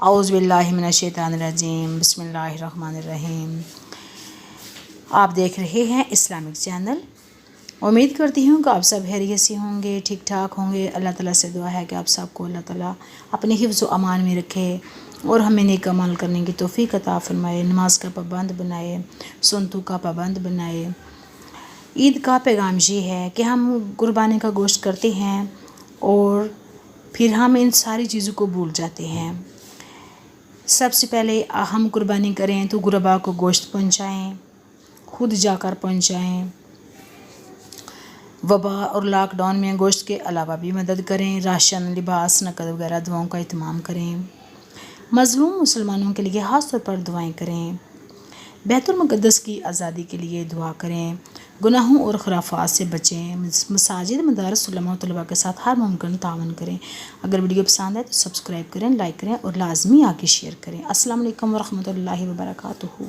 اعوذ باللہ من الشیطان الرجیم، بسم اللہ الرحمن الرحیم۔ آپ دیکھ رہے ہیں اسلامک چینل۔ امید کرتی ہوں کہ آپ سب خیریت سے ہوں گے، ٹھیک ٹھاک ہوں گے۔ اللہ تعالیٰ سے دعا ہے کہ آپ سب کو اللہ تعالیٰ اپنے حفظ و امان میں رکھے اور ہمیں نیک عمل کرنے کی توفیق عطا فرمائے، نماز کا پابند بنائے، سنتوں کا پابند بنائے۔ عید کا پیغام یہ ہے کہ ہم قربانی کا گوشت کرتے ہیں اور پھر ہم ان ساری چیزوں کو بھول جاتے ہیں۔ سب سے پہلے ہم قربانی کریں تو غربا کو گوشت پہنچائیں، خود جا کر پہنچائیں۔ وبا اور لاک ڈاؤن میں گوشت کے علاوہ بھی مدد کریں، راشن، لباس، نقد وغیرہ دعاؤں کا اہتمام کریں۔ مظلوم مسلمانوں کے لیے خاص طور پر دعائیں کریں۔ بیت المقدس کی آزادی کے لیے دعا کریں۔ گناہوں اور خرافات سے بچیں۔ مساجد، مدارس، علماء و طلباء کے ساتھ ہر ممکن تعاون کریں۔ اگر ویڈیو پسند ہے تو سبسکرائب کریں، لائک کریں اور لازمی آگے شیئر کریں۔ السلام علیکم ورحمۃ اللہ وبرکاتہ۔